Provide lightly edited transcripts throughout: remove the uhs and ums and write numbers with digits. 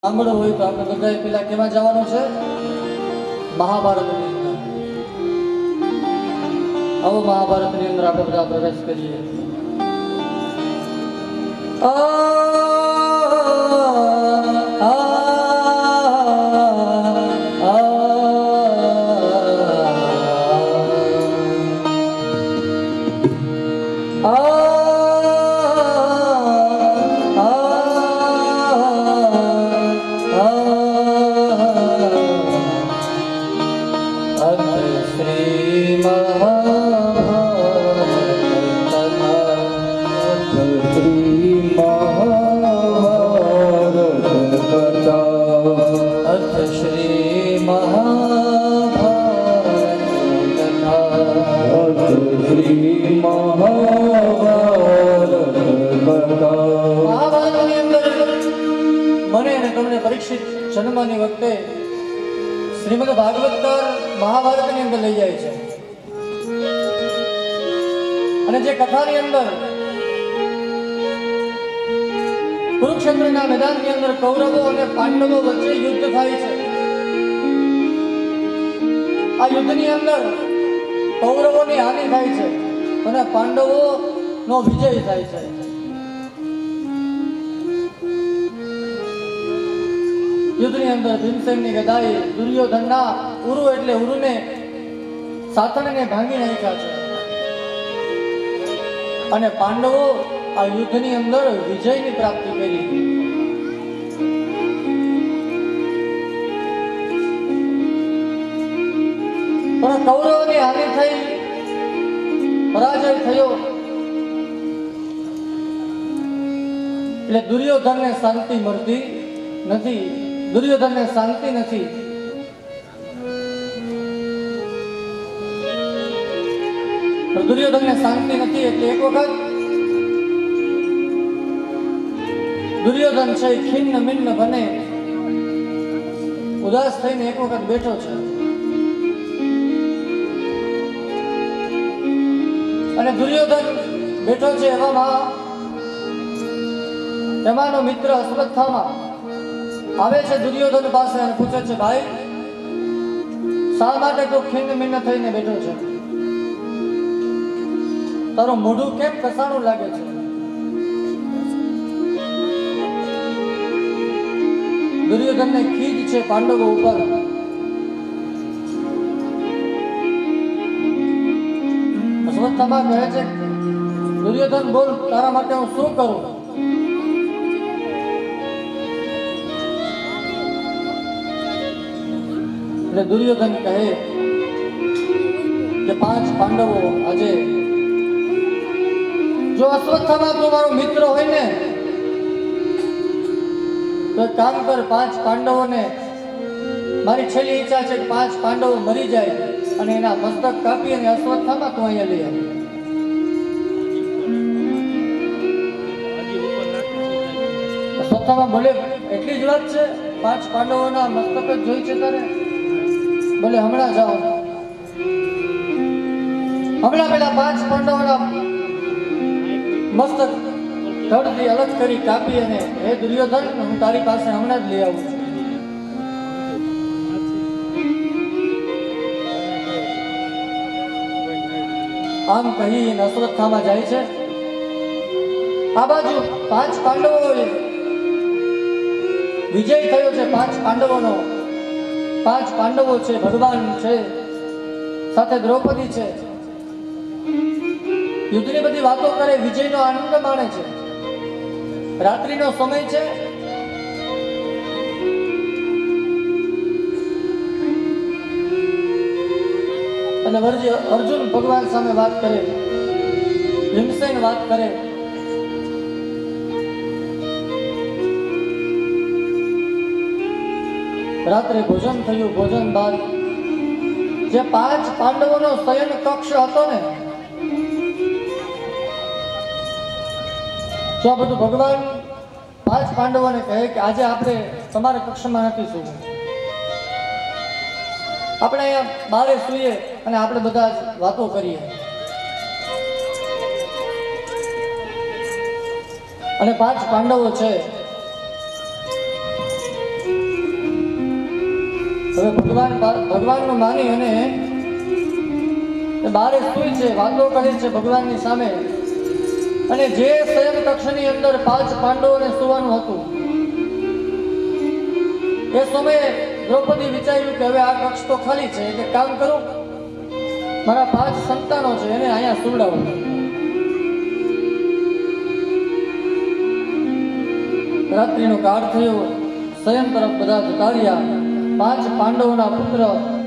સાંભળો હોય તો આપણે બધાએ પેલા કેવા જવાનું છે? મહાભારતની અંદર. આવો મહાભારતની અંદર આપણે બધા પ્રવેશ કરીએ. પરીક્ષિત જન્મની વખતે શ્રીમદ ભાગવતકાર મહાભારતની અંદર લઈ જાય છે અને જે કથાની અંદર કુરુક્ષેત્રના મેદાનની અંદર કૌરવો અને પાંડવો વચ્ચે યુદ્ધ થાય છે. આ યુદ્ધની અંદર કૌરવોની હાનિ થાય છે અને પાંડવોનો વિજય થાય છે. યુદ્ધની અંદર ભીમસેનની ગદાએ દુર્યોધનના ઉરુ એટલે ઉરુને સાથળને ભાંગી નાખ્યા છે અને પાંડવો આ યુદ્ધની અંદર વિજયની પ્રાપ્તિ કરી. પણ કૌરવોની હાનિ થઈ, પરાજય થયો એટલે દુર્યોધનને શાંતિ મળતી નથી. દુર્યોધનને શાંતિ નથી. દુર્યોધનને શાંતિ નથી એટલે એક વખત દુર્યોધન છે ખિન્ન મિન્ન બને ઉદાસ થઈને એક વખત બેઠો છે અને દુર્યોધન બેઠો છે એવામાં એમાંનો મિત્ર અશ્વત્થામા આવે છે દુર્યોધન પાસે અને પૂછે છે, ભાઈ શા માટે તું ખિન્ન મિન્ન થઈને બેઠો છે? તારું મોઢું કેમ કસાણું લાગે છે? દુર્યોધનને ખીજ છે પાંડવો ઉપર. અશ્વત્થામા કહે છે, દુર્યોધન બોલ, તારા માટે હું શું કરું? એટલે દુર્યોધન કહે કે 5 પાંડવો આજે જો અશ્વત્થામા તું મારો મિત્ર હોય ને તો એક કામ કર, 5 પાંડવોને મારી છેલ્લી ઈચ્છા છે કે 5 પાંડવો મરી જાય અને એના મસ્તક કાપી અને અશ્વત્થામા તું અહીંયા લઈ આવે. અશ્વત્થામા બોલે, એટલી જ વાત છે? 5 પાંડવોના મસ્તક જ જોઈ છે તારે? બોલે હમણાં જાઓ, હમણાં પેલા 5 પાંડવોના મસ્તક ધડથી અલગ કરી કાપી અને હે દુર્યોધન, હું તારી પાસે હમણાં જ લઈ આવું છું. આમ કહી અશ્વત્થામા જાય છે. આ બાજુ 5 પાંડવોએ વિજય થયો છે. 5 પાંડવોનો 5 પાંડવો છે, ભગવાન છે, સાથે દ્રૌપદી છે. યુદ્ધની બધી વાતો કરે, વિજયનો આનંદ માણે છે. રાત્રિનો સમય છે અને અર્જુન ભગવાન સામે વાત કરે, ભીમસેન વાત કરે. રાત્રે ભોજન થયું. ભોજન બાદ જે 5 પાંડવોનો શયન કક્ષ હતો ને, જો આ બધું ભગવાન 5 પાંડવોને કહે કે આજે આપણે તમારા કક્ષમાં નથી સૂવું, આપણે અહીંયા બારે સૂઈએ અને આપણે બધા જ વાતો કરીએ. અને 5 પાંડવો છે હવે ભગવાનનું માની અને બારે સૂઈ છે, વાતો કરે છે ભગવાનની સામે. અને જે શયન કક્ષની અંદર 5 પાંડવોને સુવાનું હતું, એ સમયે દ્રૌપદી વિચાર્યું કે હવે આ કક્ષ તો ખાલી છે, એટલે કામ કરું, મારા 5 સંતાનો છે એને અહીંયા સુવડાવું. રાત્રિનો કાળ થયો, શયન તરફ બધા જતા રહ્યા. 5 પાંડવોના પુત્ર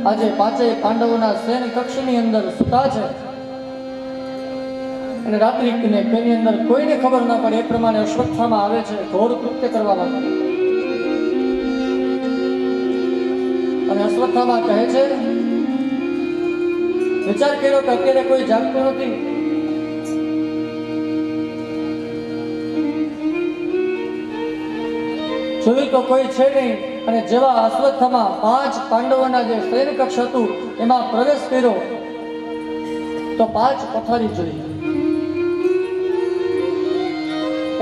આજે 5 પાંડવોના શયન કક્ષની અંદર સૂતા છે. અને રાત્રિને તેની અંદર કોઈને ખબર ના પડે એ પ્રમાણે અશ્વત્થામા આવે છે ઘોર કૃત્ય કરવા માટે. અને અશ્વત્થામા કહે છે, વિચાર કર્યો કે અત્યારે કોઈ જાગતું નથી, જોયું તો કોઈ છે નહીં. અને જેવા અશ્વત્થામા 5 પાંડવોના જે શયન કક્ષ હતું એમાં પ્રવેશ કર્યો તો 5 પથારી જોઈ.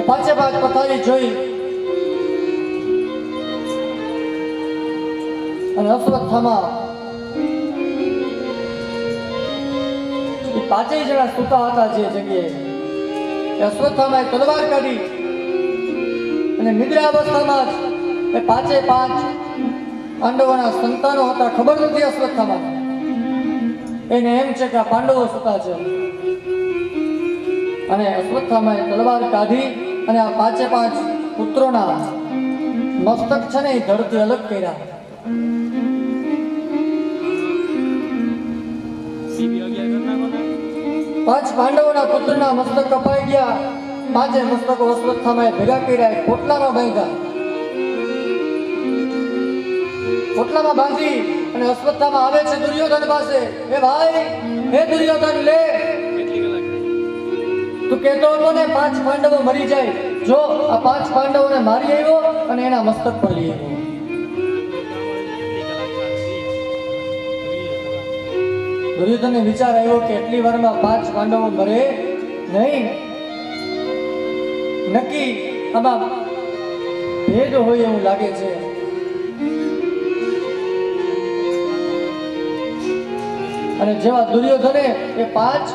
પાંચે 5 પથારી જોઈ અને અશ્વત્થામા એ 5 જણા સૂતા હતા જે જગ્યાએ. અશ્વત્થામાએ તલવાર કાઢી અને નિદ્રા અવસ્થામાં જ એ 5 પાંડવોના સંતાનો હતા. ખબર નથી અશ્વત્થામા, એને એમ છે કે આ પાંડવો સૂતા છે. અને અશ્વત્થામાએ તલવાર કાઢી અને આ 5 પુત્રોના મસ્તક છે ને એ ધડથી અલગ કર્યા. 5 પાંડવોના પુત્રના મસ્તક કપાઈ ગયા. 5 મસ્તકો અશ્વત્થામાએ ભેગા કર્યા, પોટલામાં બાંધ્યા. પોટલામાં બાંધી અને અશ્વત્થામા આવે છે દુર્યોધન પાસે. હે ભાઈ, હે દુર્યોધન, લે, તું કહેતો હતો ને 5 પાંડવો મરી જાય, જો આ 5 પાંડવોને મારી આવ્યો અને એના મસ્તક પર લઈ આવ્યો. દુર્યોધનને વિચાર આવ્યો કે એટલી વારમાં 5 પાંડવો મરે નહીં, નક્કી આમાં ભેદ હોય એવું લાગે છે. અને જેવા દુર્યોધને એ 5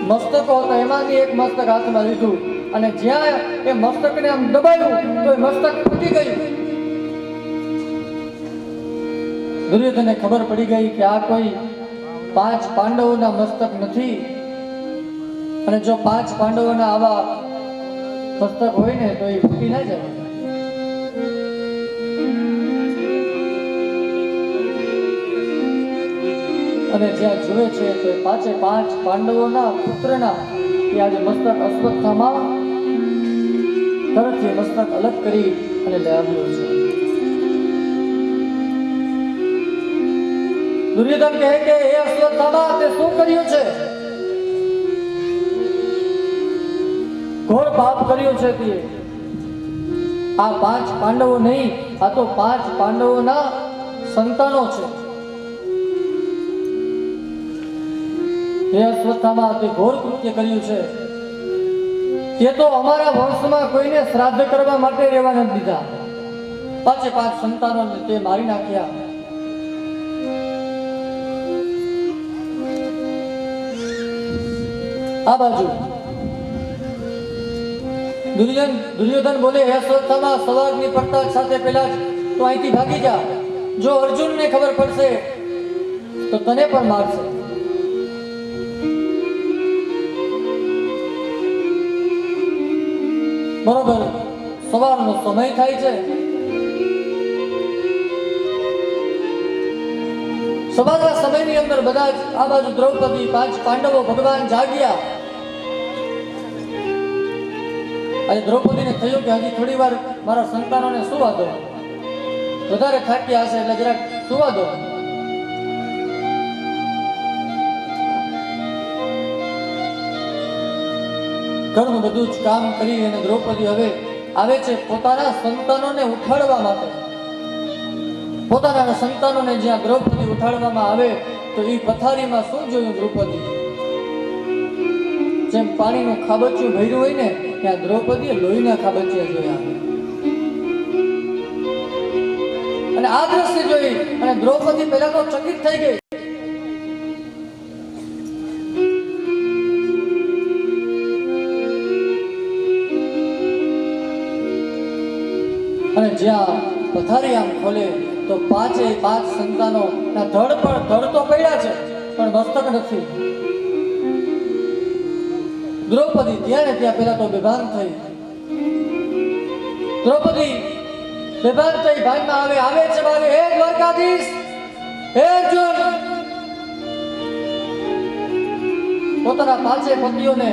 મસ્તકો હતા એમાંથી એક મસ્તક હાથમાં લીધું અને જ્યાં એ મસ્તકને આમ દબાવ્યું તો એ મસ્તક ફૂટી ગયું. દુર્યોધનને ખબર પડી ગઈ કે આ કોઈ 5 પાંડવોના મસ્તક નથી. અને જો 5 પાંડવોના આવા મસ્તક હોય ને તો એ ફૂટી ના જાય. અને જ્યાં જુએ છે તો એ 5 પાંડવોના પુત્રના એ આજે મસ્તક અશ્વત્થામા તરફથી મસ્તક અલગ કરી અને લઈ આવ્યો છે. દુર્યોધન કહે કે હે અશ્વત્થામા, તે શું કર્યું છે? ઘોર પાપ કર્યું છે તે. આ 5 પાંડવો નહીં, આ તો 5 પાંડવોના સંતાનો છે. હે અશ્વત્થામા, તે ઘોર કૃત્ય કર્યું છે. તે તો અમારા વંશમાં કોઈને શ્રાદ્ધ કરવા માટે રહેવા નથી દીધા. 5 સંતાનોને તે મારી નાખ્યા. આ બાજુ દુર્યોધન બોલે, હે અશ્વત્થામા, સવારની પડતા સાથે પહેલા જ તો અહીંથી ભાગી જા. જો અર્જુનને ખબર પડશે તો તને પણ મારશે. બરોબર સવારનો સમય થાય છે. સવારના સમયની અંદર બધા જ આ બાજુ દ્રૌપદી, 5 પાંડવો, ભગવાન જાગ્યા. આજે દ્રૌપદીને થયું કે હજી થોડી વાર મારા સંતાનોને સુવા દો, વધારે થાક્યા હશે એટલે જરાક સુવા દો. ઘણું બધું જ કામ કરી અને દ્રૌપદી હવે આવે છે પોતાના સંતાનોને ઉઠાડવા માટે. પોતાના સંતાનોને જ્યાં દ્રૌપદી ઉઠાડવામાં આવે તો એ પથારીમાં શું જોયું દ્રૌપદી? જેમ પાણીનું ખાબચિયું ભર્યું હોય ને ત્યાં દ્રૌપદીએ લોહીના ખાબચિયા જોયા. અને આ દ્રશ્ય જોઈ અને દ્રૌપદી પહેલા તો ચકિત થઈ ગઈ. અને જ્યાં પથારી આમ ખોલે તો પાંચે પાંચ સંતાનો ધડ તો પડ્યા છે પણ મસ્તક નથી. દ્રૌપદી ત્યાં પહેલા તો બેભાન થઈ. દ્રૌપદી બેભાન થઈ ભાનમાં આવે છે મારે, હે દ્વારકાધીશ, હે અર્જુન. પોતાના પાંચે પતિઓને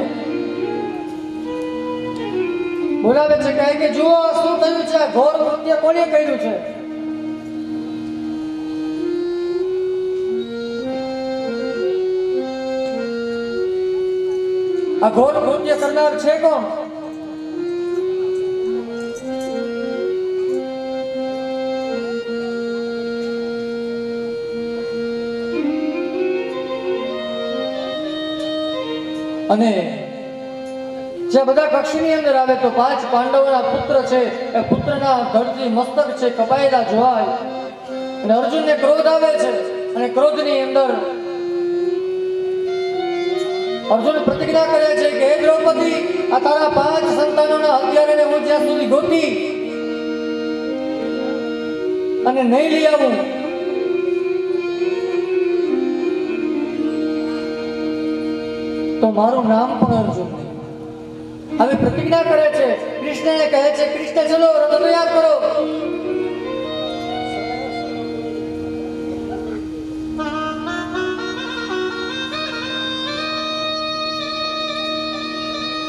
બોલાવે છે, કહે કે જુઓ શું થયું છે, ઘોર કૃત્ય કોણે કર્યું છે. આ ઘોર કૃત્ય કરનાર છે કોણ? અને જે બધા કક્ષની અંદર આવે તો પાંચ પાંડવોના પુત્ર છે, એ પુત્રના ધડથી મસ્તક છે કપાયેલા જોવાય. અને અર્જુનને ક્રોધ આવે છે અને ક્રોધની અંદર અર્જુન પ્રતિજ્ઞા કરે છે કે હે દ્રૌપદી, આ તારા પાંચ સંતાનોના હત્યારાને હું જ્યાં સુધી ગોતી અને નહીં લઈ આવું તો મારું નામ પણ અર્જુન નહીં. આવી પ્રતિજ્ઞા કરે છે. કૃષ્ણને કહે છે, કૃષ્ણ ચલો રથ તૈયાર કરો.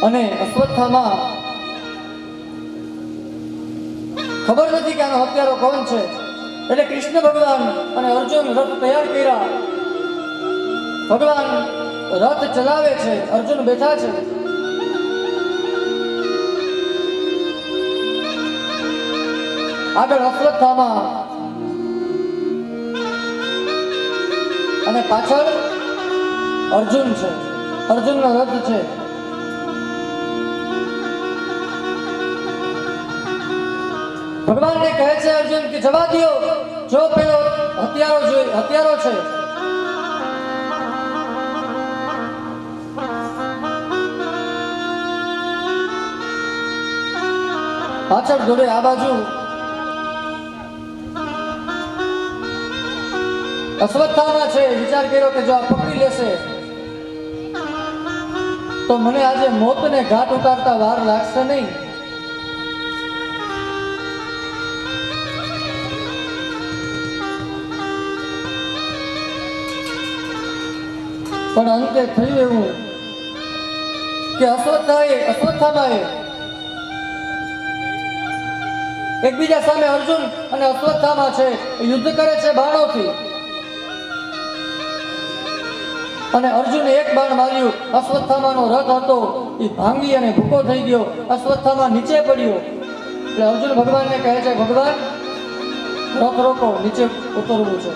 અને અશ્વત્થામા ખબર નથી કે આનો હત્યારો કોણ છે, એટલે કૃષ્ણ ભગવાન અને અર્જુન રથ તૈયાર કર્યા. ભગવાન રથ ચલાવે છે, અર્જુન બેઠા છે. આગળ અશ્વત્થામા અને પાછળ અર્જુન છે. અર્જુનનો રથ છે. ભગવાનને કહે છે અર્જુન કે જવા દો, જો પેલો હત્યારો છે. પાછળ દોડે આ બાજુ. અશ્વત્થામા છે, વિચાર કર્યો કે જો આ પકડી લેશે તો મને આજે મોતને ઘાટ ઉતારતા વાર લાગશે નહીં. પણ અંતે થયું એવું કે અશ્વત્થામાએ એકબીજા સામે અર્જુન અને અશ્વત્થામા છે યુદ્ધ કરે છે બાણોથી. અને અર્જુને એક બાણ માર્યું. અશ્વત્થામાનો રથ હતો એ ભાંગી અને ભૂકો થઈ ગયો. અશ્વત્થામા નીચે પડ્યો. એટલે અર્જુન ભગવાનને કહે છે, ભગવાન રથ રોકો, નીચે ઉતરવું છે.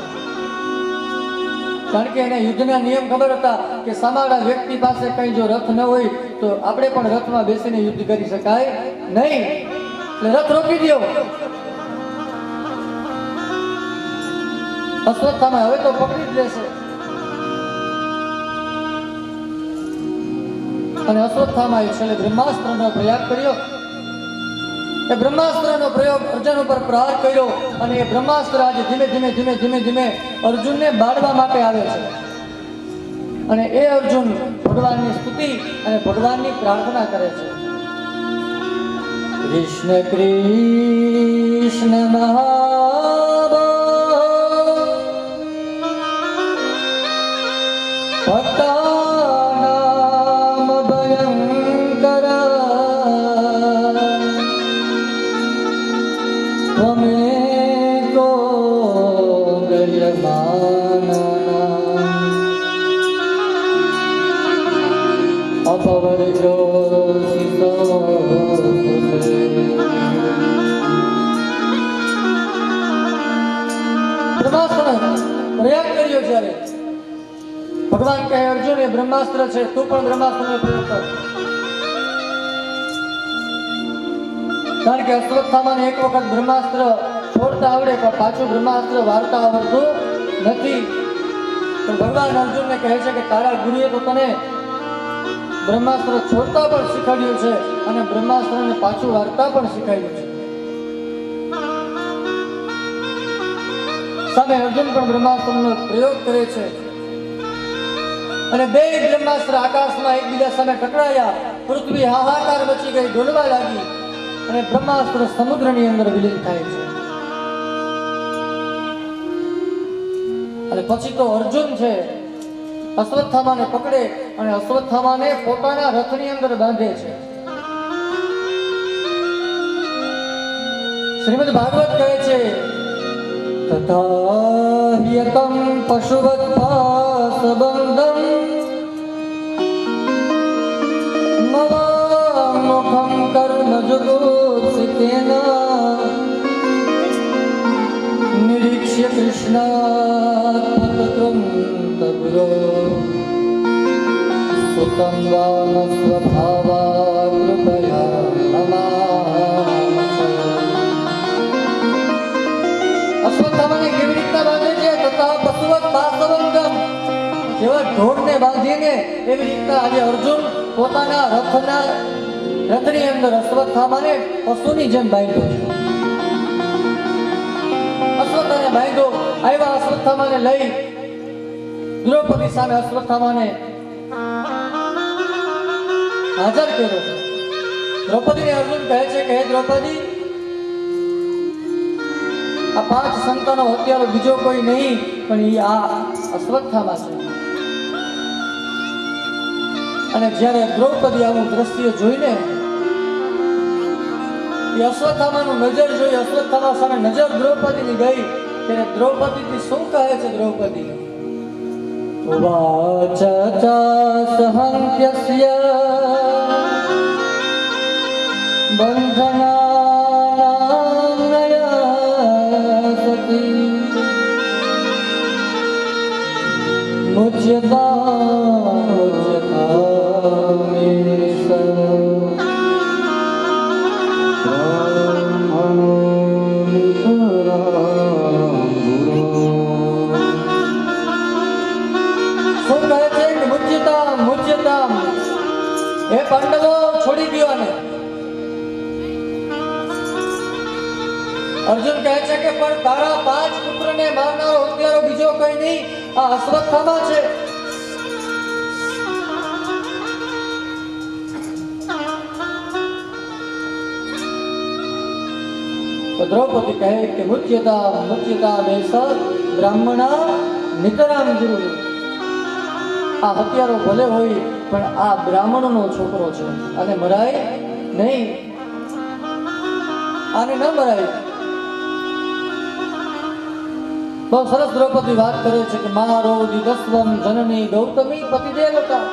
કારણ કે એને યુદ્ધના નિયમ ખબર હતા કે સામાડા વ્યક્તિ પાસે કઈ જો રથ ન હોય તો આપણે પણ રથમાં બેસીને યુદ્ધ કરી શકાય નહીં. એટલે રથ રોકી દો. અશ્વત્થામા હવે તો પકડી જ લેશે. અને અશ્વત્થામાએ છેલ્લે બ્રહ્માસ્ત્રનો પ્રયાગ કર્યો. એ બ્રહ્માસ્ત્રનો પ્રયોગ અર્જુન ઉપર પ્રહાર કર્યો. અને એ બ્રહ્માસ્ત્ર આજે ધીમે ધીમે અર્જુનને બાળવા માટે આવે છે. અને એ અર્જુન ભગવાનની સ્તુતિ અને ભગવાનની પ્રાર્થના કરે છે. કૃષ્ણ કૃષ્ણ મહાબાહો ભક્તાનામ ભયંકર ત્વમેકો ગર્યમાનના અપવર્ગો પ્રયાગ કર્યો. જ્યારે ભગવાન કહે અર્જુન એ બ્રહ્માસ્ત્ર છે, તું પણ બ્રહ્માસ્ત્રનો પ્રયોગ કર. કારણ કે અશ્વત્થામાને એક વખત બ્રહ્માસ્ત્ર છોડતા આવડે પણ પાછું બ્રહ્માસ્ત્ર વારતા આવડતું નથી. તો ભગવાન અર્જુનને કહે છે કે તારા ગુરુએ તો તને બ્રહ્માસ્ત્ર છોડતા પણ શીખવાડ્યું છે અને બ્રહ્માસ્ત્રને પાછું વારતા પણ શીખવાડ્યું છે. સામે અર્જુન પણ બ્રહ્માસ્ત્રનો પ્રયોગ કરે છે અને બે બ્રહ્માસ્ત્ર આકાશમાં એકબીજા સામે ટકરાયા. પૃથ્વી હાહાકાર મચી ગઈ, ડોલવા લાગી અને બ્રહ્માસ્ત્ર સમુદ્રની અંદર વિલીન થાય છે. અને પછી તો અર્જુન છે અશ્વત્થામાને પકડે અને અશ્વત્થામાને પોતાના રથની અંદર બાંધે છે. શ્રીમદ ભાગવત કહે છે તથા યતમ પશુવત પાસબંધમ મવામુખમ કર્મજગોત્સિતેના નિરીક્ષ્ય કૃષ્ણાત્મતત્વં તગુરો સુતં વાન સ્વભાવા કૃપયા નમામઃ. અશ્વત્થામાને કેવી રીતના બાંધે છે? તથા પશુવત પાસબંધમ, જેવા ઢોરને બાંધીને એવી રીતના આજે અર્જુન પોતાના રથની અંદર અશ્વત્થામાને પશુની જેમ બાંધ્યો છે. અશ્વત્થાને બાંધ્યો. આવ્યા અશ્વત્થામાને લઈ દ્રૌપદી સામે અશ્વત્થામાને હાજર કર્યો. દ્રૌપદીને અર્જુન કહે છે કે હે દ્રૌપદી, આ 5 સંતાનો હત્યારો બીજો કોઈ નહીં પણ એ આ અશ્વત્થામા છે. અને જ્યારે દ્રૌપદી આવું દ્રશ્ય જોઈને એ અશ્વત્થામાનું નજર જોઈ, અશ્વત્થામા સામે નજર દ્રૌપદીની ગઈ ત્યારે દ્રૌપદીથી શું કહે છે? દ્રૌપદી ઉવાચ સહંત્યસ્ય બંધનાનયા સતી મુજ્યતા હે પાંડવો, છોડી દો આને. અર્જુન કહે છે કે પણ તારા 5 પુત્રને મારનારો હત્યારો બીજો કોઈ નહીં, આ અશ્વત્થામા છે. તો દ્રૌપદી કહે કે મુચ્યતા દેશ બ્રાહ્મણા નિતરામ ગુરુ. આ હત્યારો ભલે હોય પણ આ બ્રાહ્મણનો છોકરો છે અને મરાય નહીં, આને ન મરાય. બહુ સરસ દ્રૌપદી વાત કરે છે કે મારો દિદસ્વમ જનની ગૌતમી પતિદેવતા.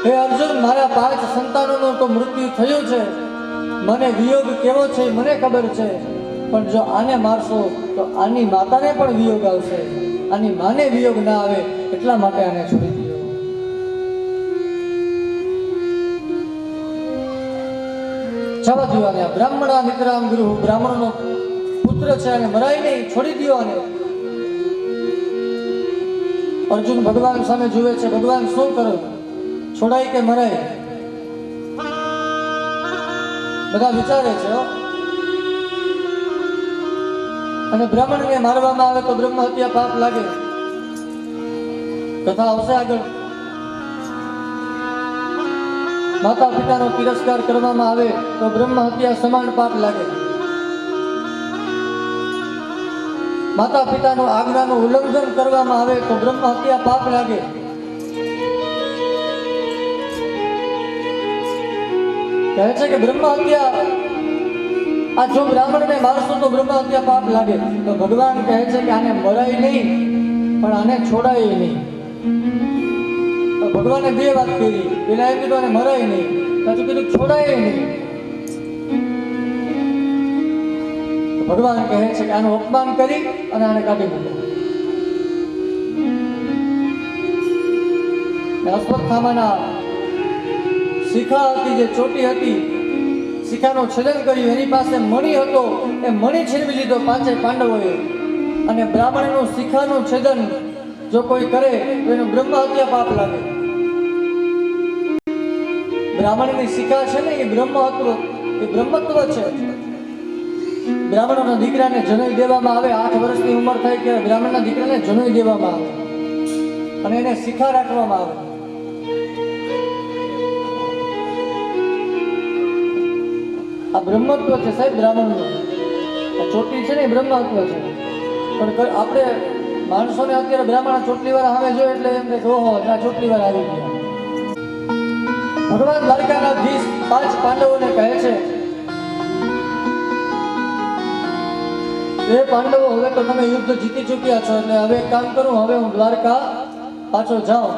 હે અર્જુન, મારા 5 સંતાનોનું તો મૃત્યુ થયું છે, મને વિયોગ કેવો છે મને ખબર છે, પણ જો આને મારશો તો આની માતાને પણ વિયોગ આવશે, આની માને વિયોગ ના આવે એટલા માટે આને છોડી દો. જવા દો આને. બ્રાહ્મણા નિતરામ ગુરુ, બ્રાહ્મણનો પુત્ર છે અને મરાય નહીં, છોડી દો આને. અર્જુન ભગવાન સામે જુએ છે, ભગવાન શું કરો, છોડાય કે મરાય? બધા વિચારે છે. અને બ્રાહ્મણને મારવામાં આવે તો બ્રહ્મ હત્યા પાપ લાગે. કથા આવશે આગળ. માતા પિતાનો તિરસ્કાર કરવામાં આવે તો બ્રહ્મ હત્યા સમાન પાપ લાગે. માતા પિતાનું આજ્ઞાનું ઉલ્લંઘન કરવામાં આવે તો બ્રહ્મ હત્યા પાપ લાગે. કહે છે કે બ્રહ્મ હત્યા, આ જો બ્રાહ્મણને મારશો તો બ્રહ્મ હત્યા પાપ લાગે. તો ભગવાન કહે છે કે આને મરાય નહીં પણ આને છોડાય નહીં. તો ભગવાને 2 વાત કરી. પેલા એમ કીધું આને મરાય નહીં, પાછું કીધું છોડાય નહીં. ભગવાન કહે છે કે આનું અપમાન કરી અને આને કાઢી મૂકો. અશ્વત્થામાના શિખા હતી, જે ચોટી હતી, શિખાનું છેદન કર્યું, એની પાસે મણિ હતો, એ મણિ છીનવી લીધો પાંચે પાંડવોએ. અને બ્રાહ્મણનું શિખાનું છેદન જો કોઈ કરે તો એનું બ્રહ્મ હત્યા પાપ લાગે. બ્રાહ્મણની શિખા છે ને એ બ્રહ્મત્વ છે. બ્રાહ્મણોના દીકરાને જનોઈ દેવામાં આવે, 8 વર્ષની ઉંમર થાય ત્યારે બ્રાહ્મણના દીકરાને જનોઈ દેવામાં આવે અને એને શિખા રાખવામાં આવે. આ બ્રહ્મત્વ છે સાહેબ બ્રાહ્મણનું. આ ચોટલી છે ને એ બ્રહ્મત્વ છે. પણ આપણે માણસોને અત્યારે બ્રાહ્મણ ચોટલી વાર સામે જોઈએ એટલે એમ કે ઓહો આ ચોટલી વાર આવી ગયા. ભગવાન દ્વારકાનાથીશ 5 પાંડવોને કહે છે, એ પાંડવો હવે તો તમે યુદ્ધ જીતી ચૂક્યા છો, એટલે હવે એક કામ કરું, હવે હું દ્વારકા પાછો જાઉં.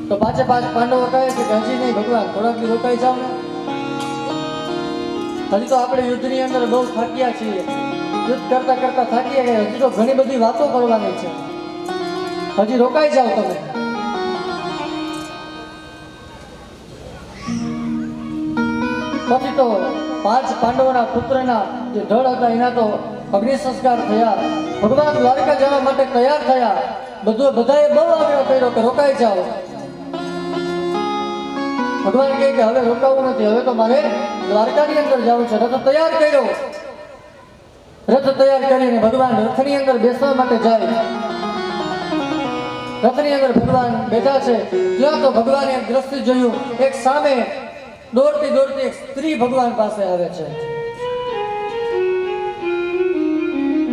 તો 5 પાંડવો કહે છે કે હજી નહીં ભગવાન, થોડાક દી રોકાઈ જાવ ને. હજી તો આપણે યુદ્ધની અંદર બહુ થાક્યા છીએ, યુદ્ધ કરતા કરતા થાકી ગયા, હજી તો ઘણી બધી વાતો કરવાની છે, હજી રોકાઈ જાવ તમે. પછી તો 5 પાંડવોના પુત્રના જે ધડ હતા એના તો અગ્નિ સંસ્કાર થયા. ભગવાન દ્વારકા જવા માટે તૈયાર થયા. બધાએ બહુ આગ્રહ કર્યો કે રોકાઈ જાઓ. ભગવાન કહે કે હવે રોકાવું નથી, હવે તો મારે દ્વારકાની અંદર જવું છે. રથ તૈયાર કર્યો. રથ તૈયાર કરીને ભગવાન રથની અંદર બેસવા માટે જાય. રથની અંદર ભગવાન બેઠા છે, ત્યાં તો ભગવાને એક દ્રશ્ય જોયું. એક સામે દોડતી એક સ્ત્રી ભગવાન પાસે આવે છે.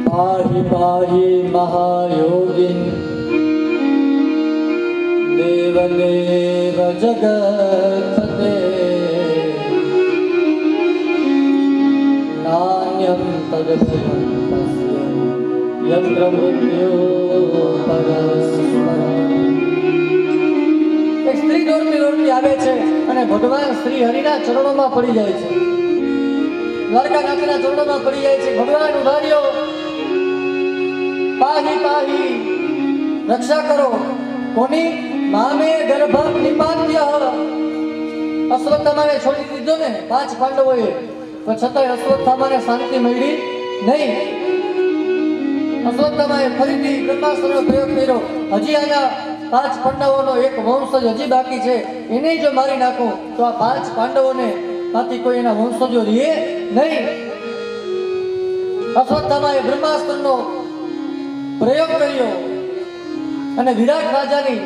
પાહી પાહી મહાયોગિન દેવદેવ જગત્પતે નાન્યમ તદભયં તસ્ય યત્ર મૃત્યો પરસ્પરમ. એક સ્ત્રી દોડતી આવે છે અને ભગવાન શ્રી હરિના ચરણોમાં પડી જાય છે. દ્વારકાનાથના ચરણોમાં પડી જાય છે. ભગવાન ઉધાર્યો, પાહી પાહી, રક્ષા કરો. કોની? મામે ગર્ભ નિપાત્ય. અશ્વત્થામાને છોડી દીધો ને 5 પાંડવોએ, પણ છતાંય અશ્વત્થામાને શાંતિ મળી નહીં. અશ્વત્થામાએ ફરીથી બ્રહ્માસ્ત્રનો પ્રયોગ કર્યો. હજી આના 5 પાંડવોનો એક વંશજ હજી બાકી છે, એને જો મારી નાખો તો આ 5 પાંડવોને માંથી કોઈ એના વંશજો રહે નહીં. અશ્વત્થામાએ બ્રહ્માસ્ત્રનો પ્રયોગ કર્યો અને વિરાટ રાજાની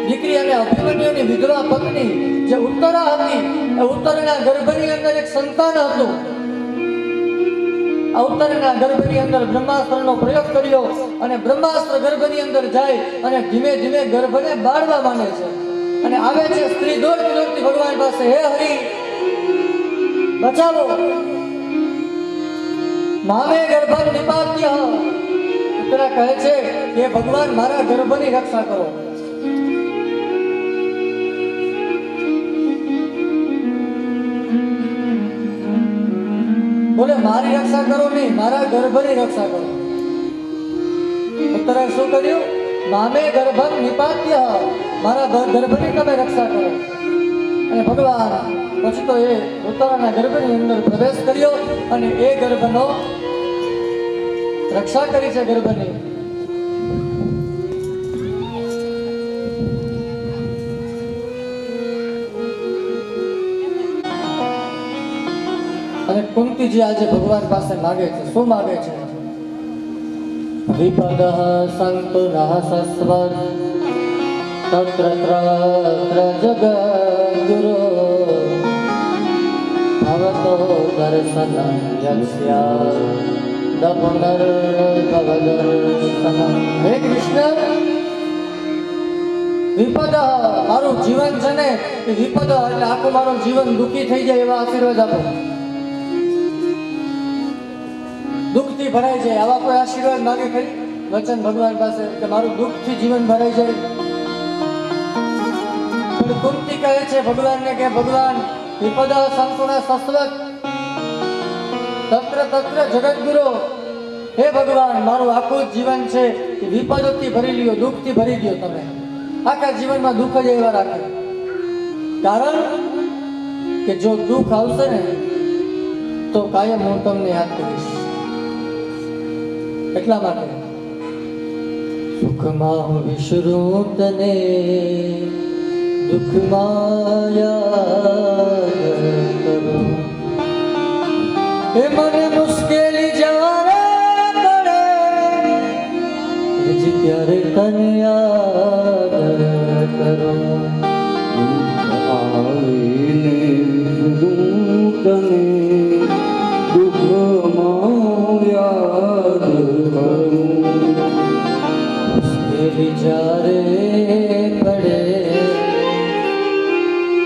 દીકરી અને અભિમન્યુની વિધવા પત્ની જે ઉત્તરા હતી, એ ઉત્તરના ગર્ભની અંદર એક સંતાન હતું. આ ઉત્તરના ગર્ભની અંદર બ્રહ્માસ્ત્રનો પ્રયોગ કર્યો અને બ્રહ્માસ્ત્ર ગર્ભની અંદર જાય અને ધીમે ધીમે ગર્ભને બાળવા માંડે છે. અને આવે છે સ્ત્રી દોડતી ભગવાન પાસે, હે હરિ બચાવો. મામે ગર્ભ નિપાત્ય. ઉત્તરા કહે છે કે ભગવાન મારા ગર્ભની રક્ષા કરો. બોલે મારી રક્ષા કરો નહીં, મારા ગર્ભની રક્ષા કરો. ઉત્તરાએ શું કર્યું? મામે ગર્ભ નિપાત્ય, મારા ગર્ભની તમે રક્ષા કરો. અને ભગવાન પછી તો એ ઉત્તરાના ગર્ભની અંદર પ્રવેશ કર્યો અને એ ગર્ભનો રક્ષા કરી છે. ગર્ભની અને કુંતીજી આજે ભગવાન પાસે માગે છે. શું માગે છે? વિપદઃ સંતુનઃ સસ્વર તત્ર જગદ્ગુરો ભવતો દર્શનં યસ્યા પુનર્ભવદર્શનં. હે કૃષ્ણ, વિપદ મારું જીવન છે ને એ વિપદ એટલે આખું મારું જીવન દુઃખી થઈ જાય એવા આશીર્વાદ આપો. દુઃખથી ભરાઈ જાય આવા કોઈ આશીર્વાદ માગે ખરી? વચન ભગવાન પાસે કે મારું દુઃખથી જીવન ભરાઈ જાય. પણ કુંતી કહે છે ભગવાનને કે ભગવાન વિપદ સંપૂર્ણ સસ્વત તત્ર જગતગુરુ. હે ભગવાન, મારું આખું જીવન છે એ વિપદથી ભરી લ્યો, દુઃખથી ભરી લ્યો. તમે આખા જીવનમાં દુઃખ જ એવા રાખે. કારણ કે જો દુઃખ આવશે ને તો કાયમ હું તમને યાદ કરીશ. એટલા માટે સુખમાં હું વિસરું તને, દુઃખમાં યાદ કરું. એ મને મુશ્કેલી જ્યારે પડે ત્યારે તને યાદ કરું. આવીને તને દુઃખમાં યાદ કરું. મુશ્કેલી જ્યારે પડે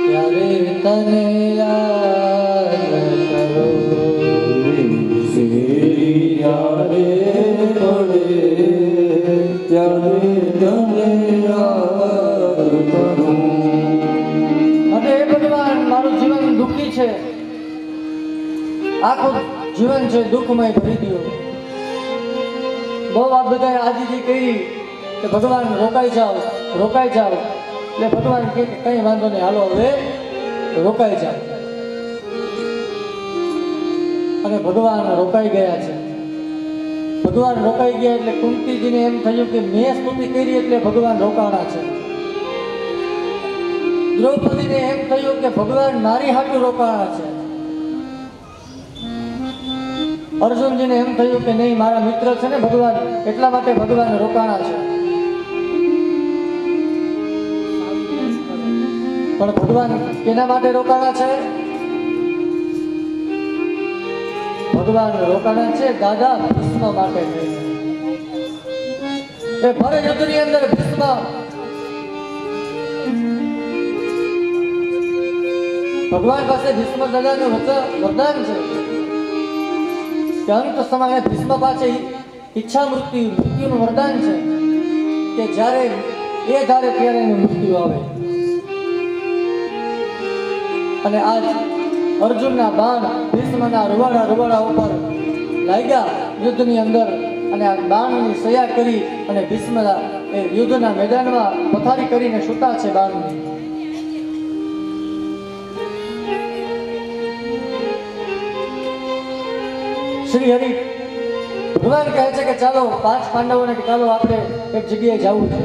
ત્યારે તને યાદ કરું. યારે પડે ત્યારે તને યાદ કરું. અને એ ભગવાન મારું જીવન દુઃખી છે, આખું જીવન છે દુઃખમય ભરી દીધું. બહુ આ બધાએ આજીજી કરી કે ભગવાન રોકાઈ જાઓ રોકાઈ જાઓ. એટલે ભગવાન કહે કે કંઈ વાંધો નહીં, હાલો હવે રોકાઈ જાઓ. અને ભગવાન રોકાઈ ગયા છે. ભગવાન રોકાઈ ગયા એટલે કુંતીજીને એમ થયું કે મેં સ્તુતિ કરી એટલે ભગવાન રોકાણા છે. દ્રૌપદીને એમ થયું કે ભગવાન મારી હાટુ રોકાણા છે. અર્જુનજીને એમ થયું કે નહીં, મારા મિત્ર છે ને ભગવાન, એટલા માટે ભગવાન રોકાણા છે. પણ ભગવાન કેના માટે રોકાણા છે? ભગવાન રોકાણા છે દાદા ભીષ્મ માટે. એ ભર યુદ્ધની અંદર ભીષ્મ ભગવાન પાસે ભીષ્મ દાદાનું વરદાન છે કે અંત સમયે ભીષ્મ પાસે ઈચ્છા મૃત્યુનું વરદાન છે કે જ્યારે એ ધારે ત્યારે એનું મૃત્યુ આવે. અને આજ અર્જુનના બાણ ભીષ્મના રૂવાડા ઉપર લાગ્યા યુદ્ધની અંદર, અને આ બાણની સયા કરી અને ભીષ્મ એ યુદ્ધના મેદાનમાં પથારી કરીને સૂતા છે બાણની. શ્રી હરિ ભગવાન કહે છે કે ચાલો 5 પાંડવોને કે ચાલો આપણે એક જગ્યાએ જવું છે.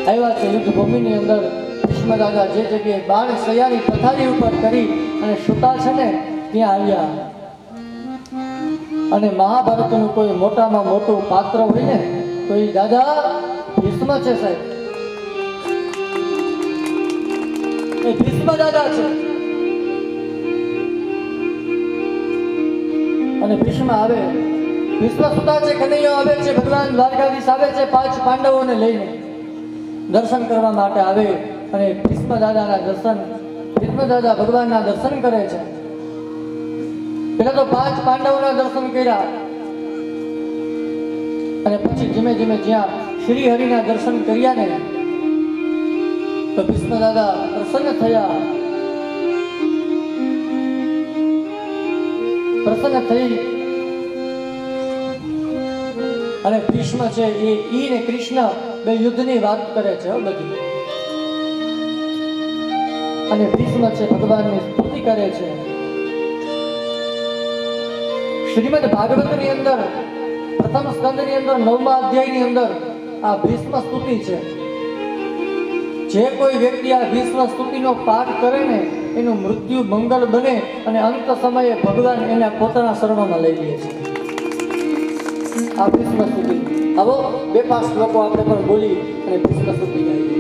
આવ્યા છે યુદ્ધ ભૂમિની અંદર. ભીષ્મ દાદા જે જગ્યાએ બાણ સયાની પથારી ઉપર કરી અને સૂતા છે ને ત્યાં આવ્યા. અને મહાભારતનું કોઈ મોટામાં મોટું પાત્ર હોય ને તો એ દાદા ભીષ્મ છે સાહેબ. એ ભીષ્મ દાદા છે. અને ભીષ્મ આવે, ભીષ્મ સુતા છે, કનૈયો આવે છે, ભગવાન દ્વારકાધીશ આવે છે 5 પાંડવોને લઈને દર્શન કરવા માટે આવે. અને ભીષ્મ દાદાના દર્શન, ભીષ્મ દાદા ભગવાનના દર્શન કરે છે. પેલા તો 5 પાંડવોના દર્શન કર્યા અને પછી ધીમે ધીમે જ્યાં શ્રી હરિના દર્શન કર્યા ને તો ભીષ્મ દાદા પ્રસન્ન થયા. પ્રસન્ન થઈ અને ભીષ્મ છે એ ઈ ને કૃષ્ણ બે યુદ્ધની વાત કરે છે બધી. અને ભીષ્મ છે ભગવાનની સ્તુતિ કરે છે. શ્રીમદ ભાગવતની અંદર પ્રથમ સ્કંદની અંદર 9મા અધ્યાયની અંદર આ ભીષ્મ સ્તુતિ છે. જે કોઈ વ્યક્તિ આ ભીષ્મ સ્તુતિનો પાઠ કરે ને એનું મૃત્યુ મંગલ બને અને અંત સમયે ભગવાન એને પોતાના શરણોમાં લઈ લે છે. આ ભીષ્મ સ્તુતિ. આવો 2-5 શ્લોકો આપણે પણ બોલી અને ભીષ્મ સ્તુતિ ગાઈએ.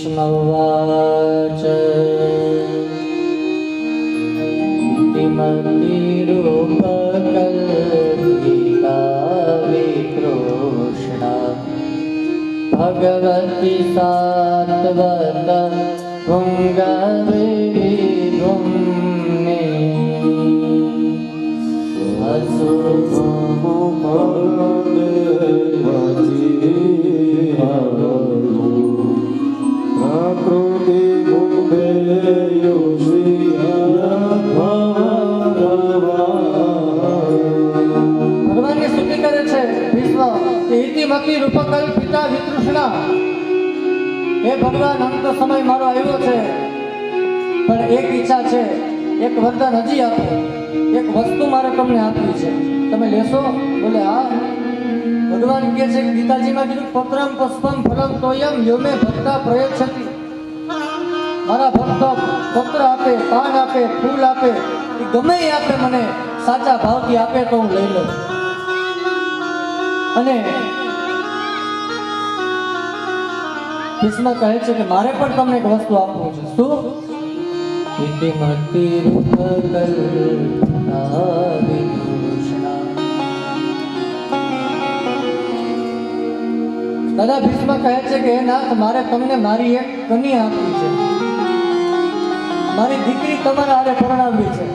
ભીષ્મવાચ મંદિરોપકલ્પિકા વિકૃષ્ણ ભગવતી સાત્વત ભૃંગવે ભૃંને ભગવાનની સ્તુતિ કરે છે ભીષ્મ કે ઇતિમતી રૂપકલ્પિતા વિતૃષ્ણા. હે ભગવાન અંત સમય મારો આવ્યો છે, પણ એક ઈચ્છા છે, એક વરદાન હજી આપો, એક વસ્તુ મારે તમને આપવી છે, તમે લેશો? બોલે હા. ભગવાન કહે છે કે ગીતાજીમાં કીધું પત્રમ પુષ્પમ ફલમ તોયમ યોમે ભક્તા પ્રયચ્છતિ. મારા ભક્તો પત્ર આપે, પાન આપે, ફૂલ આપે, એ ગમે એ આપે, મને સાચા ભાવથી આપે તો હું લઈ લઉં. અને ભીષ્મ કહે છે કે મારે પણ તમને એક વસ્તુ આપવું છે. શું? ઇતિમતિ રૂપકલ્પના વિદૂષણા. દાદા ભીષ્મ કહે છે કે હે નાથ, મારે તમને મારી એક કન્યા આપવી છે, મારી દીકરી તમારા હારે પરણાવવી છે,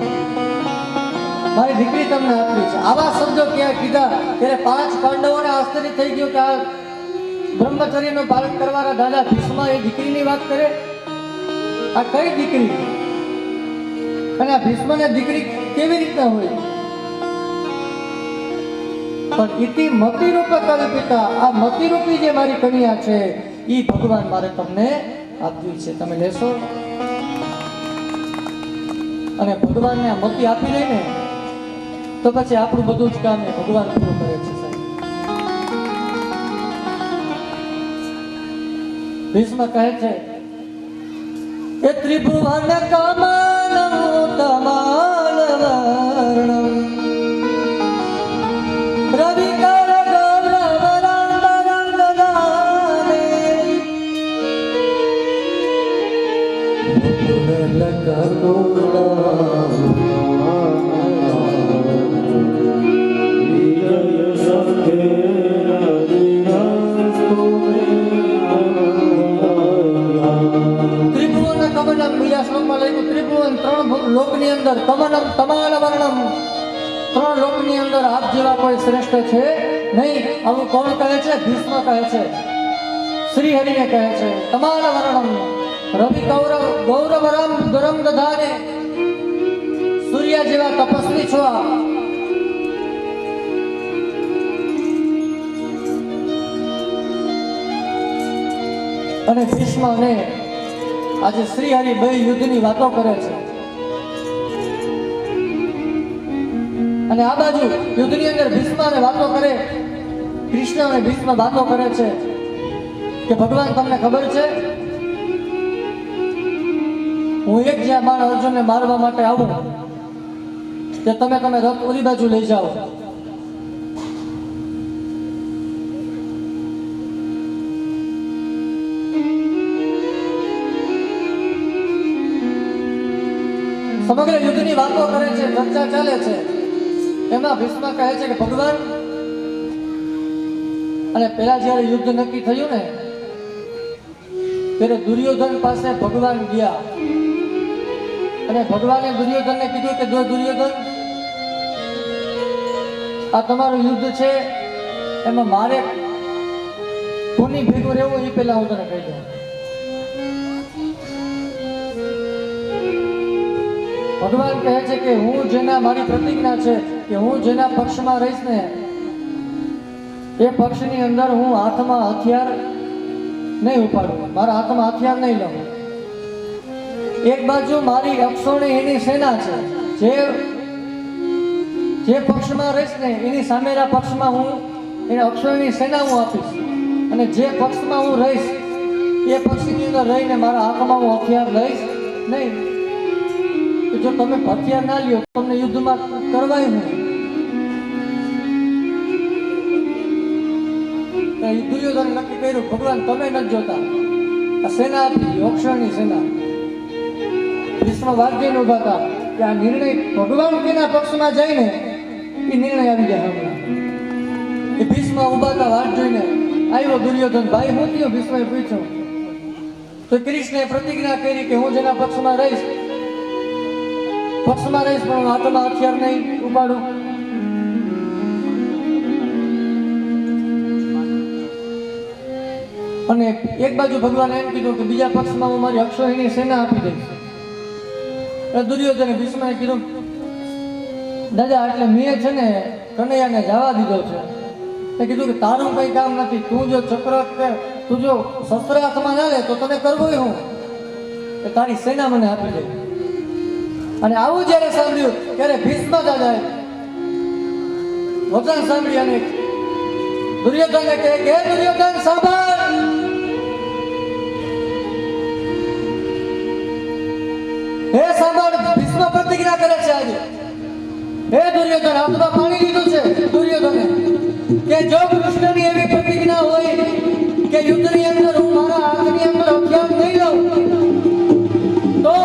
મારી દીકરી તમને આપવી છે. આવા શબ્દો ક્યાં કીધા ત્યારે 5 પાંડવોને આશ્ચર્ય થઈ ગયું કે આ બ્રહ્મચર્યનું પાલન કરવાના દાદા ભીષ્મ એ દીકરીની વાત કરે. આ કઈ દીકરી? અને આ ભીષ્મને દીકરી કેવી રીતના હોય? પણ ઇતિ મતિરૂપ કલ્પિતા, આ મતિરૂપી જે મારી કન્યા છે એ ભગવાન મારે તમને આપવી છે, તમે લેશો? અને ભગવાનને આ મતિ આપી દઈ ને તો પછી આપણું બધું જ કામ એ ભગવાન પૂરું કરે છે. ભીષ્મ કહે છે એ ત્રિભુવન કમલમ તમાલ વર્ણમ રવિકર ગૌરવરાંબરં દદાને બીજા શ્લોકમાં લખ્યું ત્રિભુવન, 3 લોકની અંદર, કમલમ તમાલ વર્ણમ, 3 લોકની અંદર આપ જેવા કોઈ શ્રેષ્ઠ છે નહીં. આવું કોણ કહે છે? ભીષ્મ કહે છે, શ્રી હરિને કહે છે. તમાલ વર્ણમ રવિ ગૌરવરામ દરમ દધાને, સૂર્ય જેવા તપસ્વી છો આપ. અને ભીષ્મ અને આજે શ્રી હરિ બે યુદ્ધની વાતો કરે છે. અને આ બાજુ યુદ્ધની અંદર ભીષ્મ અને વાતો કરે, કૃષ્ણ અને ભીષ્મ વાતો કરે છે કે ભગવાન તમને ખબર છે, હું એક જ્યાં બાણ અર્જુનને મારવા માટે આવું કે તમે રથ ઓલી બાજુ લઈ જાઓ. સમગ્ર યુદ્ધની વાતો કરે છે, ચર્ચા ચાલે છે. એમાં ભીષ્મ કહે છે કે ભગવાન, અને પેલા જ્યારે યુદ્ધ નક્કી થયું ને ત્યારે દુર્યોધન પાસે ભગવાન ગયા અને ભગવાને દુર્યોધનને કીધું કે દુર્યોધન, આ તમારું યુદ્ધ છે, એમાં મારે કોની ભેગું રહેવું એ પહેલા હું તને કહી દઉં. ભગવાન કહે છે કે હું જેના, મારી પ્રતિજ્ઞા છે કે હું જેના પક્ષમાં રહીશ ને એ પક્ષની અંદર હું હાથમાં હથિયાર નહીં ઉપાડું, મારા હાથમાં હથિયાર નહીં લઉં. એક બાજુ મારી અક્ષોણી એની સેના છે, જે પક્ષમાં રહીશ ને એની સામેના પક્ષમાં હું એને અક્ષોણી સેના હું આપીશ, અને જે પક્ષમાં હું રહીશ એ પક્ષની અંદર રહીને મારા હાથમાં હું હથિયાર લઈશ નહીં. જો તમે હથિયાર ના લ્યો તમને યુદ્ધમાં કરવાય નહીં. દુર્યોધન નક્કી કર્યું, ભગવાન તમે નથી જોતા, આ સેના આપી, અક્ષરની સેના. ભીષ્મ વાગ્યને ઉભા હતા કે આ નિર્ણય ભગવાન કેના પક્ષમાં જાય ને એ નિર્ણય આવી જાય હમણાં. એ ભીષ્મ ઉભા હતા વાટ જોઈને. આવ્યો દુર્યોધન, ભાઈ હું થયો? ભીષ્મએ પૂછ્યું. તો કૃષ્ણે પ્રતિજ્ઞા કરી કે હું જેના પક્ષમાં રહીશ પણ હાથમાં હથિયાર નહીં ઉપાડું. અને એક બાજુ ભગવાન એમ કીધું કે બીજા પક્ષમાં હું મારી અક્ષોહિણી સેના આપી દઈશ. દુર્યોધને ભીષ્મએ કીધું, દાદા એટલે મેં છે ને કનૈયાને જવા દીધો છે. મેં કીધું કે તારું કઈ કામ નથી, તું જો ચક્ર તું જો શસ્ત્ર હાથમાં ના લે તો તને કરવું હું કે તારી સેના મને આપી દે. અને આવું જ્યારે સાંભળ્યું ત્યારે ભીષ્મ દાદાએ વચન સાંભળી અને દુર્યોધનને કહે કે દુર્યોધન સાંભળ, હે સાંભળ, ભીષ્મ પ્રતિજ્ઞા કરે છે આજે. હે દુર્યોધન, હાથમાં પાણી લીધું છે દુર્યોધને કે જો કૃષ્ણની એવી પ્રતિજ્ઞા હોય કે યુદ્ધની અંદર હું મારા હાથની અંદર હથિયાર નહીં લઉં તો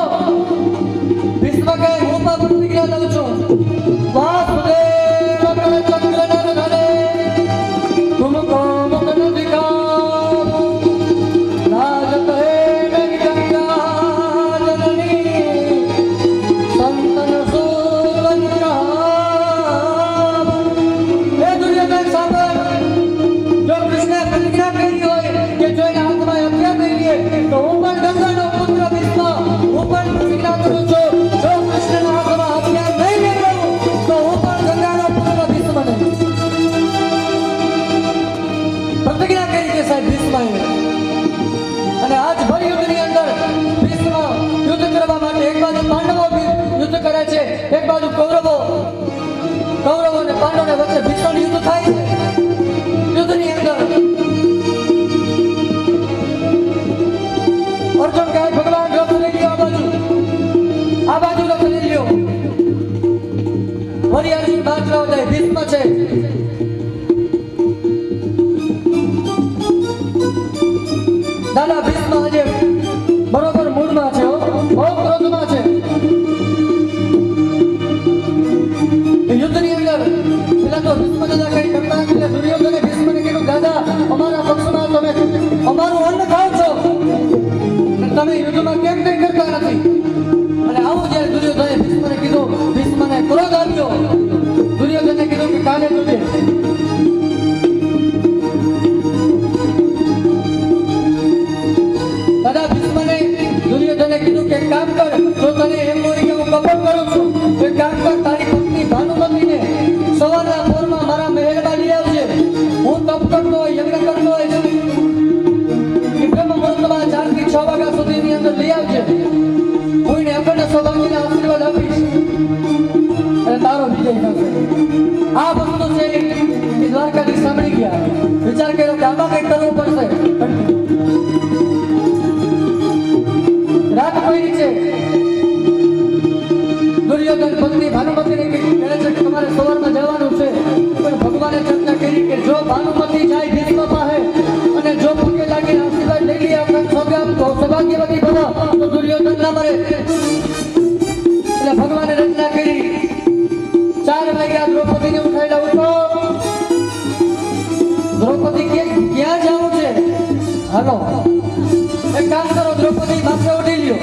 ભીષ્મ કહે હું પણ પ્રતિજ્ઞા લઉં છું. વાસુદેવ ચક્ર નરધરે તુમકો મુખ ન દિખાઉં, રાજત હે મેરી ગંગા જનની સંતન સુવન કહાઉં. હે દુર્યોધન સાંભળ, જો કૃષ્ણે પ્રતિજ્ઞા કરી હોય કે જો એના હાથમાં હથિયાર નહીં લે તો હું પણ ગંગાનો પુત્ર ભીષ્મ હું પણ પ્રતિજ્ઞા કરું છું. જો કૃષ્ણના હાથમાં હથિયાર નહીં લેવું તો હું પણ ગંગાનો પુત્ર ભીષ્મ નહીં. પ્રતિજ્ઞા કરી છે સાહેબ ભીષ્મએ. અને આજ ભર યુદ્ધની અંદર ભીષ્મ યુદ્ધ કરવા માટે એક બાજુ પાંડવો યુદ્ધ કરે છે, એક બાજુ કૌરવો અને પાંડવોને વચ્ચે ભીષણ યુદ્ધ થાય છે. યુદ્ધની અંદર અર્જુન કહે ભગવાન રથ લઈ લ્યો, આ બાજુ રથ લઈ લ્યો. વળી અર્જુન બાજરા જાય, ભીષ્મ છે દાદા. ભીષ્મ આજે બરોબર મૂડમાં છે, બહુ ક્રોધમાં છે. યુદ્ધની અંદર પેલા તો ભીષ્મ દાદા કઈ કરતા એટલે દુર્યોધને ભીષ્મને કીધું દાદા અમારા પક્ષમાં તમે અમારું અન્ન ખાવ છો અને તમે યુદ્ધમાં કેમ કઈ કરતા નથી. અને આવું જ્યારે દુર્યોધને ભીષ્મને કીધું, ભીષ્મને ક્રોધ આવ્યો. દુર્યોધને કીધું કે કાલે તું દાદા ભીષ્મને દુર્યોધને કીધું કે કામ કર, જો તને એમ હોય કે હું કપટ કરું છું તો કામ કર, તારી પત્ની ભાનુમતીને સવારના પોરમાં મારા મહેલમાં લઈ આવજે. હું તપ કરતો હોય, યજ્ઞ કરતો હોય કે બ્રહ્મ મુહૂર્તમાં 4 થી 6 વાગ્યા સુધીની અંદર લઈ આવજે. હું એને અખંડ સૌભાગ્યના આશીર્વાદ આપીશ અને તારો વિજય થશે. આ વસ્તુ છે એ દ્વારકાધીશ સાંભળી ગયા. વિચાર કર્યો કે આમાં કંઈક કરવું પડશે. રાત પડી છે. દુર્યોધન પત્ની ભાનુમતીને કહે છે કે તમારે સવારમાં જવાનું છે, પણ ભગવાને ચર્ચા કરી કે જો ભાનુમતી જાય ભીષ્મ પાસે અને જો પગે લાગીને આશીર્વાદ લઈ લે સૌભાગ્યવતી ભવ તો દુર્યોધન ના મરે. એટલે ભગવાને રચના કરી. 4 વાગ્યા દ્રૌપદીને ઉઠાડ્યા, ઉઠો દ્રૌપદી ક્યાં જવું છે, હાલો એક કામ કરો, દ્રૌપદી માથે ઉઠી લ્યો,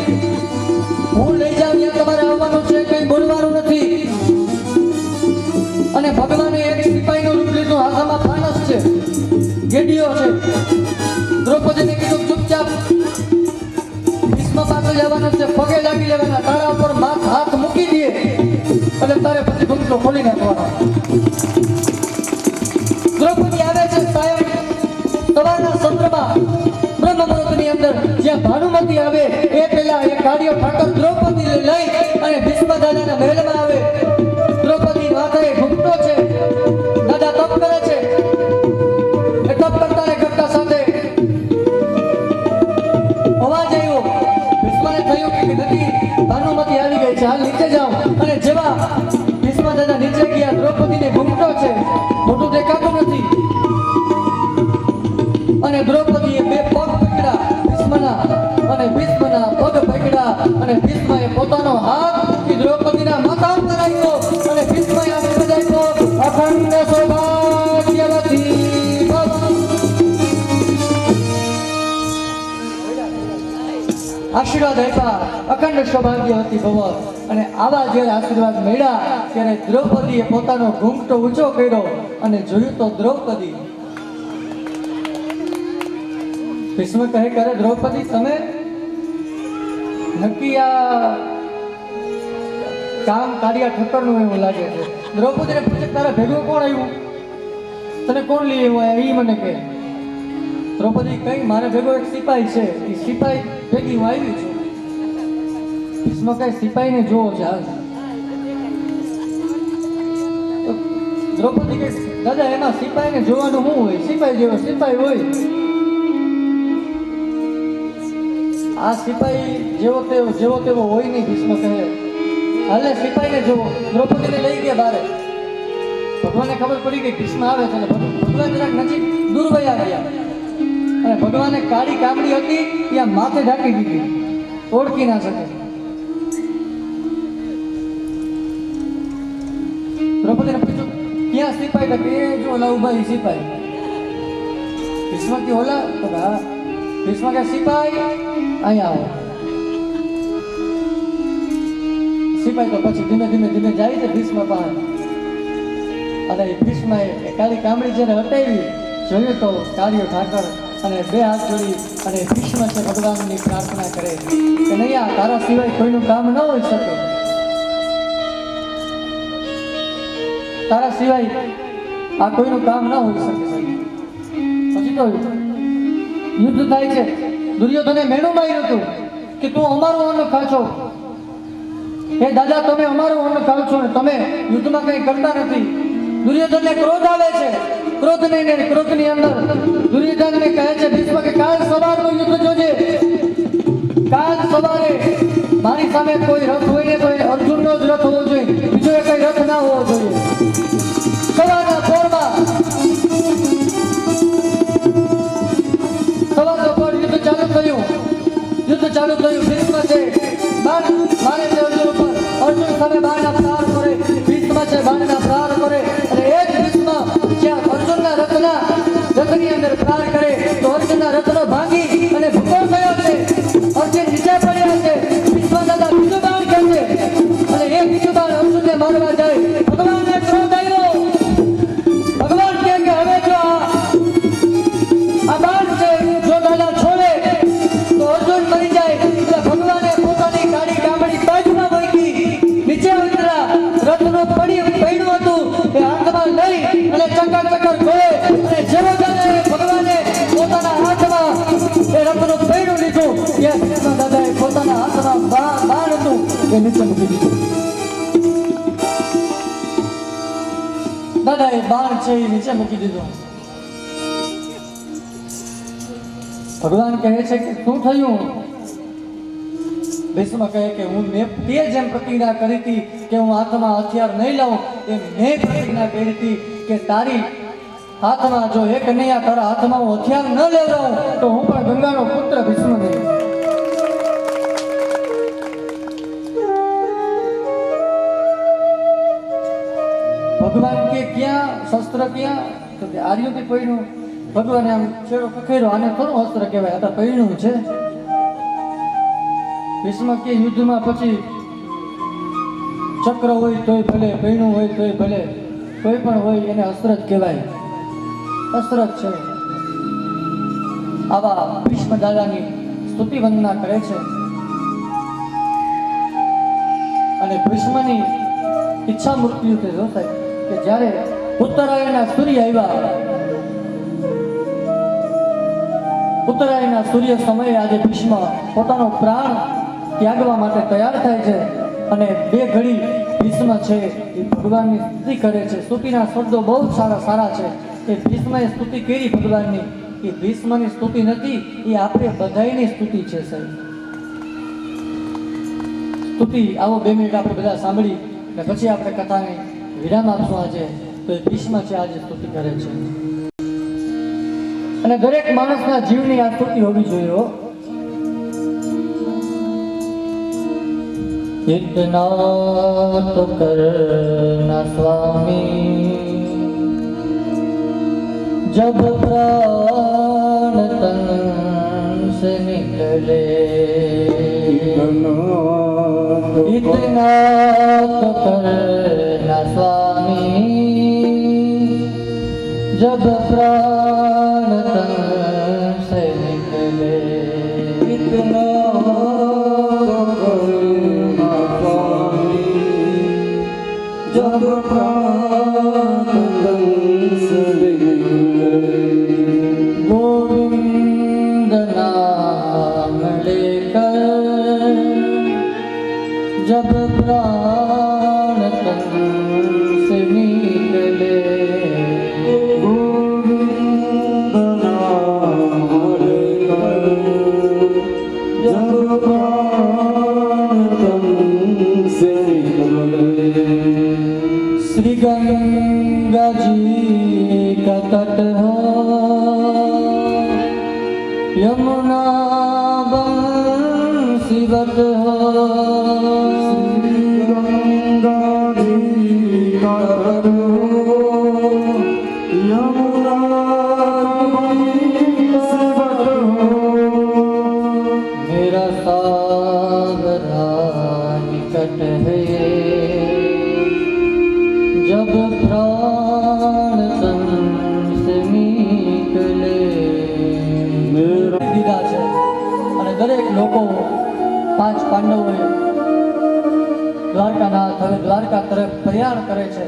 હું લઈ જાઉં ત્યાં તમારે આવવાનું છે, કઈ બોલવાનું નથી. અને ભગવાને એક સિપાહીનું રૂપ લીધું, હાથમાં ફાનસ છે, ગેડીઓ છે. દ્રૌપદીને કીધું ચૂપચાપ ભીષ્મ પાસે જવાનું છે, પગે લાગી લેવાના, તારા ઉપર હાથ મૂકી દે એટલે તારે પછી ભૂખતો ખોલી નાખવાનો. દ્રૌપદી આવે છે સાહેબ સવારના સત્રમાં બ્રહ્મ મુહૂર્તની અંદર. જ્યાં ભાનુમતી આવે એ પહેલા એ કાર્યો ઠાકર દ્રૌપદી લઈ અને ભીષ્મ દાદાના મહેલમાં આવે. દ્રૌપદી માથે ઘૂંટો છે, દાદા તપ કરે છે. એ તપ કરતા સાથે અવાજ આવ્યો. ભીષ્મને થયું કે નથી ભાનુમતી આવી ગઈ છે, હાલ નીચે જાઓ. અને જેવા ભીષ્મ દાદા નીચે ગયા, દ્રૌપદીને ઘૂંટો છે, મોટું દેખાતું નથી. અને દ્રૌપદીએ 2 પગ પકડ્યા ભીષ્મના અને ભીષ્મના પગ પકડ્યા અને ભીષ્મએ પોતાનો હાથ દ્રૌપદીના માથા ઉપર રાખ્યો અને ભીષ્મએ આશીર્વાદ આપ્યો, અખંડ સૌભાગ્યવતી ભવ. આશીર્વાદ આપ્યા, અખંડ સૌભાગ્યવતી ભવ. અને આવા જ્યારે આશીર્વાદ મળ્યા ત્યારે દ્રૌપદીએ પોતાનો ઘૂંઘટો ઊંચો કર્યો અને જોયું તો દ્રૌપદી. ભીષ્મ કહે કરે દ્રૌપદી તમે નક્કી આ કામ કાર્ય ઠક્કરનું એવું લાગે છે. દ્રૌપદીને પૂછે તારા ભેગું કોણ આવ્યું, તને કોણ લઈ આવ્યું એ મને કહે. દ્રૌપદી કઈ મારે ભેગો એક સિપાહી છે, એ સિપાહી ભેગી હું આવી છું. ભીષ્મ કઈ સિપાહીને જોવો છે હાલ. તો દ્રૌપદી કે દાદા એમાં સિપાહીને જોવાનું શું હોય, સિપાહી જેવો સિપાહી હોય. આ સિપાહી જેવો તેવો હોય નહીં. ભીષ્મ કહે હાલે સિપાહીને જોવો. દ્રૌપદીને લઈ ગયા બારે. ભગવાનને ખબર પડી ગઈ ભીષ્મ આવે છે. ભગવાન જરાક નજીક દૂર વયા ગયા અને ભગવાને કાળી કામડી હતી ત્યાં માથે ઢાંકી દીધી, ઓળખી ના શકે. દ્રૌપદીને પૂછ્યું ક્યાં સિપાહી? કે એ જો ઓલા ઉભા એ સિપાહી. ભીષ્મ કે ઓલા? તો હા. ભીષ્મ કે સિપાહી અહીંયા આવો. સિપાહી તો પછી ધીમે ધીમે જાય છે ભીષ્મ પાસે. અને એ ભીષ્મએ કાળી કામડી જેને હટાવી જોયું તો કાળીઓ ઠાકર અને બે હાથ જોડી અને ભીષ્મ છે ભગવાનની પ્રાર્થના કરે કે નહીં આ તારા સિવાય કોઈનું કામ ન હોઈ શકે, તારા સિવાય આ કોઈનું કામ ન હોઈ શકે. પછી તો યુદ્ધ થાય છે. દુર્યોધને મેણું માર્યું હતું કે તું અમારું અન્ન ખાશો. હે દાદા તમે અમારું અન્ન ખાવ છો ને તમે યુદ્ધમાં કંઈ કરતા નથી. દુર્યોધનને ક્રોધ આવે છે. ક્રોધની અંદર દુર્યોધનને કહે છે ભીષ્મ કે કાલ સવારનું યુદ્ધ જોજે. કાલ સવારે મારી સામે કોઈ રથ હોય ને તો એ અર્જુનનો જ રથ હોવો જોઈએ, બીજો એ કઈ રથ ના હોવો જોઈએ. સવારના પોરમાં યુદ્ધ ચાલુ થયું. ભીષ્મ છે બાણ મારે છે અર્જુન ઉપર. અર્જુન સામે બાણના પ્રહાર કરે. ભીષ્મ છે બાણના પ્રહાર કરે અને એ જ ભીષ્મ જ્યાં અર્જુનના રથની અંદર પ્રહાર કરે તો અર્જુનના રથનો ભાંગી અને ભૂકો થયો છે. અર્જુન નીચે પડ્યા છે. ભીષ્મ દાદા બીજું બાણ ખેંચે અને એ બીજું બાણ અર્જુનને મારવા જાય. ભગવાનને ક્રોધ આવ્યો. ભગવાન કહે કે હવે જો આ બાણ છે જો દાદા છોડે તો અર્જુન મરી જાય. એટલે ભગવાને પોતાની કાળી કામડી બાજુમાં મૂકી નીચે ઉતરા. રથનું પડ્યું હતું એ હાથમાં લઈ અને ચક્કર ગોળે અને જેવો દાદાએ ભગવાને પોતાના હાથમાં એ રથનું પૈડું લીધું ત્યાં ભીષ્મ દાદાએ પોતાના હાથમાં બાણ હતું એ નીચે મૂકી દીધું. દાદાએ બાણ છે એ નીચે મૂકી દીધું. ભગવાન કહે છે કે શું થયું? ભીષ્મ કહે કે મેં તે જેમ પ્રતિજ્ઞા કરી હતી કે હું હાથમાં હથિયાર નહીં લઉં એમ મેં પ્રતિજ્ઞા કરી હતી કે તારી હાથમાં જો એક નહીં તારા હાથમાં હું હથિયાર ન લેવડાવું તો હું પણ ગંગાનો પુત્ર ભીષ્મ નહીં. ભગવાન કે ક્યાં શસ્ત્ર ક્યાં? તો કે આર્યુથી પૈણું. ભગવાને આમ છેડો ખખેરો આને થોડું અસ્ત્ર કહેવાય, આ તો પૈણું છે. ભીષ્મ કે યુદ્ધમાં પછી ચક્ર હોય તોય ભલે, પૈણું હોય તોય ભલે, કોઈ પણ હોય એને અસ્ત્ર જ કહેવાય, અસ્ત્ર જ છે. આવા ભીષ્મ દાદાની સ્તુતિ વંદના કરે છે અને ભીષ્મની ઈચ્છા મૃત્યુ થયો થાય કે જ્યારે ઉત્તરાયણના સૂર્ય આવ્યા, ઉત્તરાયણના સૂર્ય સમયે આજે ભીષ્મ પોતાનો પ્રાણ ત્યાગવા માટે તૈયાર થાય છે અને બે ઘડી ભીષ્મ છે એ ભગવાનની સ્તુતિ કરે છે. સ્તુતિના શબ્દો બહુ સારા છે. એ ભીષ્મએ સ્તુતિ કરી ભગવાનની. એ ભીષ્મની સ્તુતિ નથી, એ આપણે બધાની સ્તુતિ છે સાહેબ. સ્તુતિ આવો 2 મિનિટ આપણે બધા સાંભળી અને પછી આપણે કથાને વિરામ આપશું. આજે તો એ ભીષ્મ છે આજે સ્તુતિ કરે છે અને દરેક માણસના જીવની આ સ્તુતિ હોવી જોઈએ. इतना तो करना स्वामी जब प्राण तन से निकले, इतना तो करना स्वामी जब प्राण तन से निकले, इतना जब प्राण तन से निकले, गोविंद जब प्राण तन से निकले गोविंद नाम लेकर जब प्राण तन से निकले श्री गंगा जी का तट हो यमुना बंसीवट हो गंगा जी का तट हो यमुना बंसीवट हो मेरा सागरा निकट है जब प्राण तन से निकले દીધા છે અને દરેક લોકો પાંચ પાંડવોએ દ્વારકાનાથ હવે દ્વારકા તરફ પ્રયાણ કરે છે.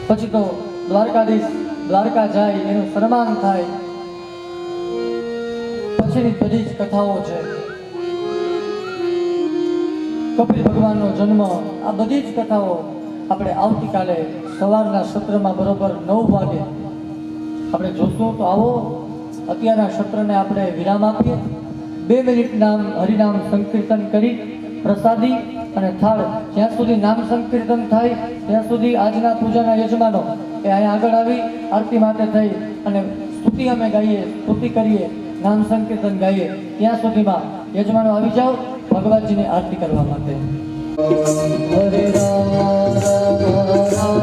પછી તો દ્વારકાધીશ દ્વારકા જાય એનું સન્માન થાય પછીની બધી જ કથાઓ છે. કપિલ ભગવાનનો જન્મ આ બધી જ કથાઓ આપણે આવતીકાલે સવારના સત્રમાં બરોબર 9 વાગે આપણે જોશું. તો આવો અત્યારના સત્રને આપણે વિરામ આપીએ. 2 મિનિટ નામ હરિનામ સંકીર્તન કરી પ્રસાદી અને થાળ જ્યાં સુધી નામ સંકીર્તન થાય ત્યાં સુધી આજના પૂજાના યજમાનો એ અહીંયા આગળ આવી આરતી માટે થઈ અને સ્તુતિ અમે ગાઈએ, સ્તુતિ કરીએ, નામ સંકીર્તન ગાઈએ. ત્યાં સુધીમાં યજમાનો આવી જાઓ ભગવાનજીની આરતી કરવા માટે. હરે રામ રામ રામ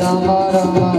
Rama Rama